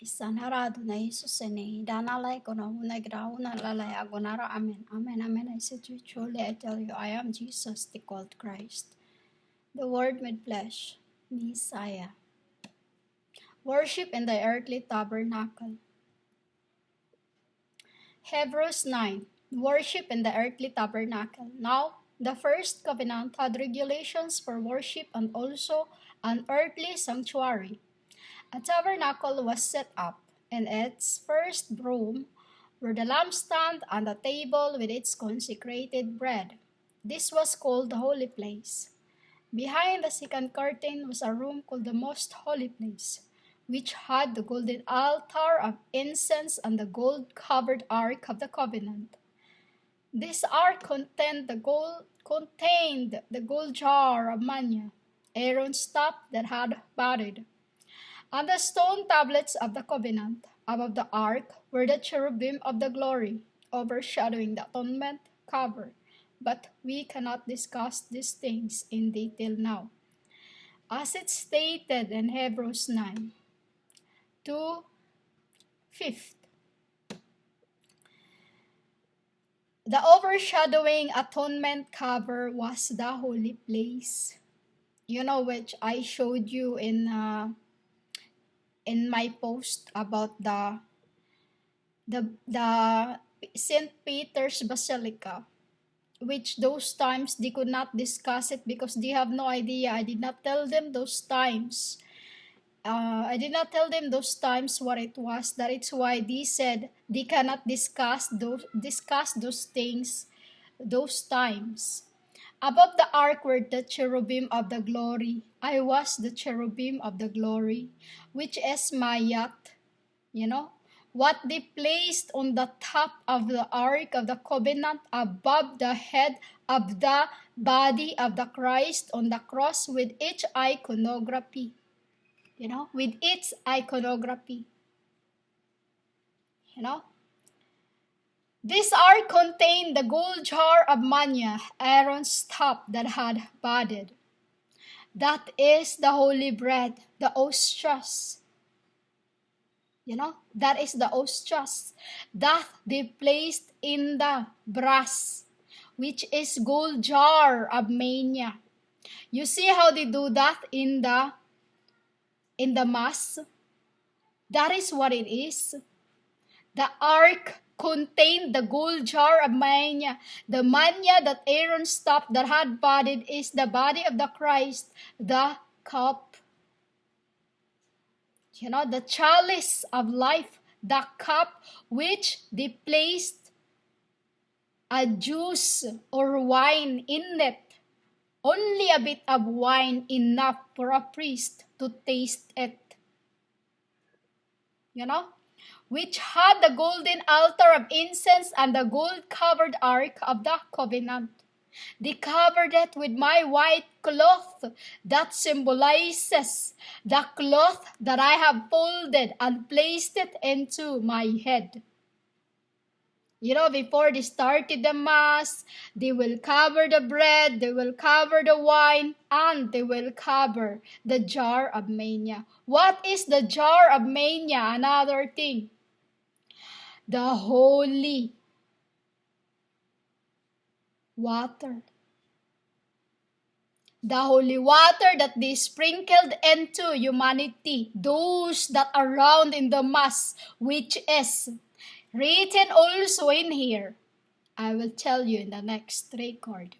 Isanarado na Jesus ene danalai kona una grauna lalai agonara amen. Amen, amen. I said you truly, I tell you, I am Jesus, the called Christ, the Word made flesh, Messiah. Worship in the earthly tabernacle. Hebrews 9. Worship in the earthly tabernacle. Now, the first covenant had regulations for worship and also an earthly sanctuary. A tabernacle was set up, and its first room were the lampstand and the table with its consecrated bread. This was called the holy place. Behind the second curtain was a room called the most holy place, which had the golden altar of incense and the gold-covered ark of the covenant. This ark contained the gold jar of manna, Aaron's staff that had budded. On the stone tablets of the covenant, above the ark, were the cherubim of the glory, overshadowing the atonement cover. But we cannot discuss these things in detail now. As it's stated in Hebrews 9, 2:5. The overshadowing atonement cover was the holy place. You know, which I showed you in my post about the St. Peter's Basilica, which those times they could not discuss it because they have no idea. I did not tell them those times. What it was. That it's why they said they cannot discuss those things those times. Above the ark were the cherubim of the glory. I was the cherubim of the glory, which is Mayat. You know, what they placed on the top of the ark of the covenant above the head of the body of the Christ on the cross with its iconography. You know, with its iconography. You know, this ark contained the gold jar of manna, Aaron's staff that had budded. That is the holy bread, the ostias. You know, that is the ostias that they placed in the brass, which is gold jar of manna. You see how they do that in the mass? That is what it is. The ark contained the gold jar of manna. The manna that Aaron's staff that had budded is the body of the Christ, the cup. You know, the chalice of life, the cup which they placed a juice or wine in it. Only a bit of wine enough for a priest to taste it. You know? Which had the golden altar of incense and the gold-covered ark of the covenant. They covered it with my white cloth that symbolizes the cloth that I have folded and placed it into my head. You know, before they started the mass, they will cover the bread, they will cover the wine, and they will cover the jar of manna. What is the jar of manna? Another thing. The holy water. The holy water that they sprinkled into humanity, those that are around in the mass, which is written also in here. I will tell you in the next record.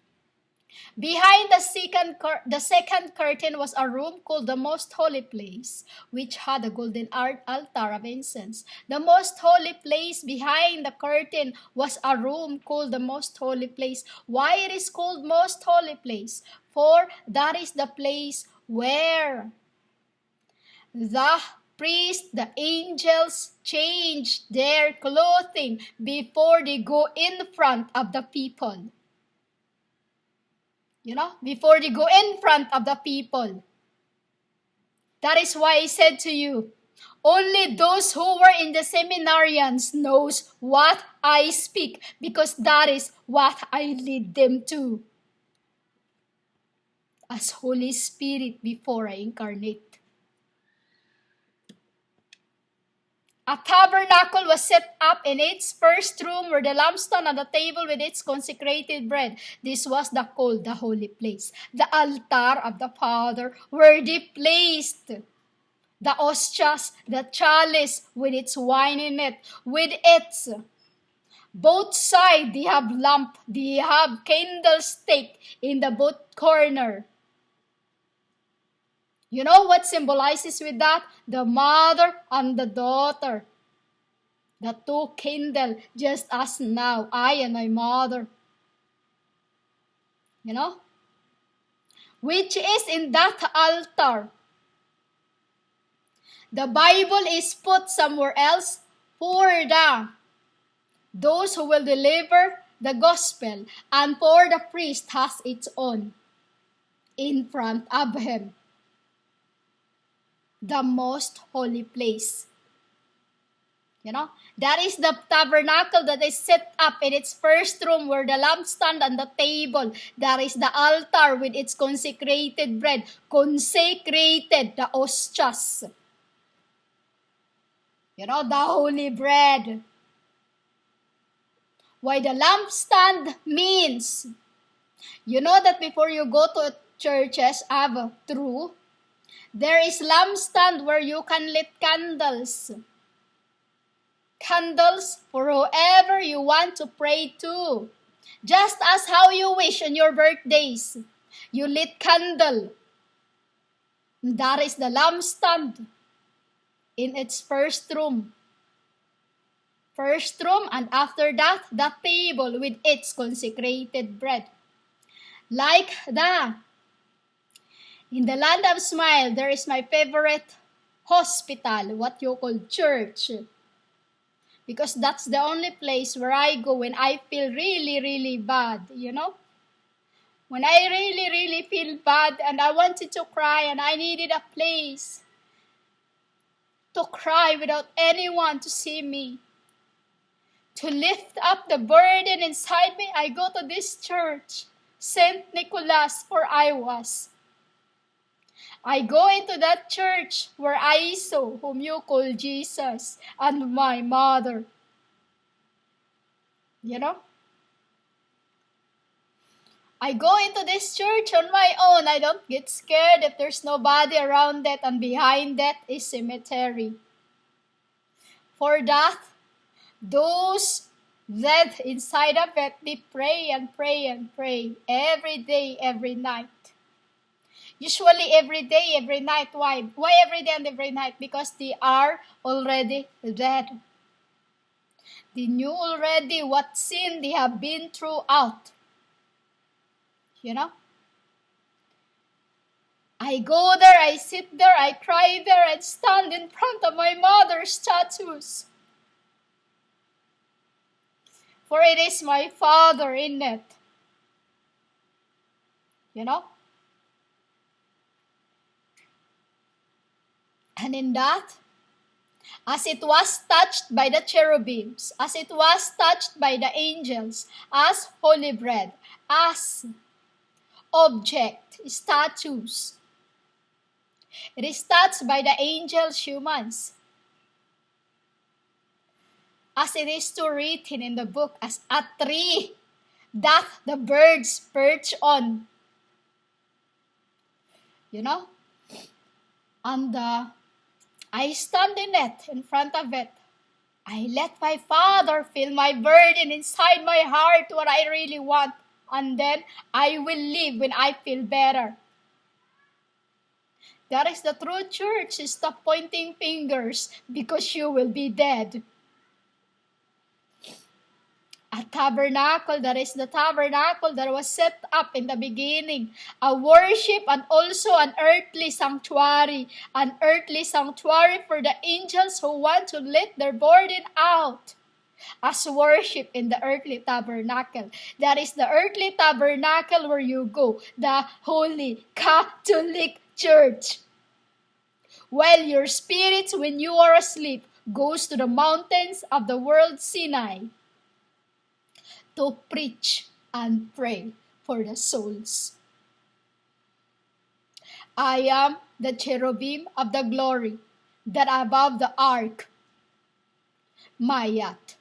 Behind the second curtain was a room called the most holy place, which had a golden altar of incense. The most holy place behind the curtain was a room called the most holy place. Why it is called most holy place? For that is the place where the priests, the angels, change their clothing before they go in front of the people. You know, before they go in front of the people. That is why I said to you, only those who were in the seminarians knows what I speak, because that is what I lead them to as Holy Spirit before I incarnate. A tabernacle was set up in its first room where the lampstand and the table with its consecrated bread. This was called the holy place. The altar of the Father where they placed the ostias, the chalice with its wine in it, with its both sides they have lamp, they have candlestick in the both corner. You know what symbolizes with that? The mother and the daughter. The two kindle, just as now, I and my mother. You know? Which is in that altar. The Bible is put somewhere else for those who will deliver the gospel, and for the priest has its own in front of him. The most holy place. You know, that is the tabernacle that is set up in its first room where the lampstand and the table. That is the altar with its consecrated bread. Consecrated, the ostias. You know, the holy bread. Why the lampstand means, you know that before you go to churches, there is lampstand where you can lit candles. Candles for whoever you want to pray to. Just as how you wish on your birthdays. You lit candle. That is the lampstand in its first room. First room, and after that, the table with its consecrated bread. Like in the land of smile, there is my favorite hospital, what you call church. Because that's the only place where I go when I feel really, really bad, you know? When I really, really feel bad and I wanted to cry and I needed a place to cry without anyone to see me. To lift up the burden inside me, I go to this church, St. Nicholas, where I was. I go into that church where I saw whom you call Jesus and my mother. You know? I go into this church on my own. I don't get scared if there's nobody around it, and behind that is cemetery. For that, those that inside of it, they pray and pray and pray every day, every night. Usually every day, every night. Why? Why every day and every night? Because they are already dead. They knew already what sin they have been throughout. You know? I go there, I sit there, I cry there, and stand in front of my mother's statues. For it is my father in it. You know? And in that, as it was touched by the cherubims, as it was touched by the angels, as holy bread, as object, statues. It is touched by the angels, humans. As it is too written in the book, as a tree that the birds perch on. You know? And I stand in it, in front of it. I let my Father feel my burden inside my heart, what I really want. And then I will live when I feel better. That is the true church. Stop pointing fingers because you will be dead. A tabernacle, that is the tabernacle that was set up in the beginning. A worship and also an earthly sanctuary. An earthly sanctuary for the angels who want to let their burden out. As worship in the earthly tabernacle. That is the earthly tabernacle where you go. The Holy Catholic Church. While your spirit, when you are asleep, goes to the mountains of the world Sinai to preach and pray for the souls. I am the cherubim of the glory that above the ark. Mayat.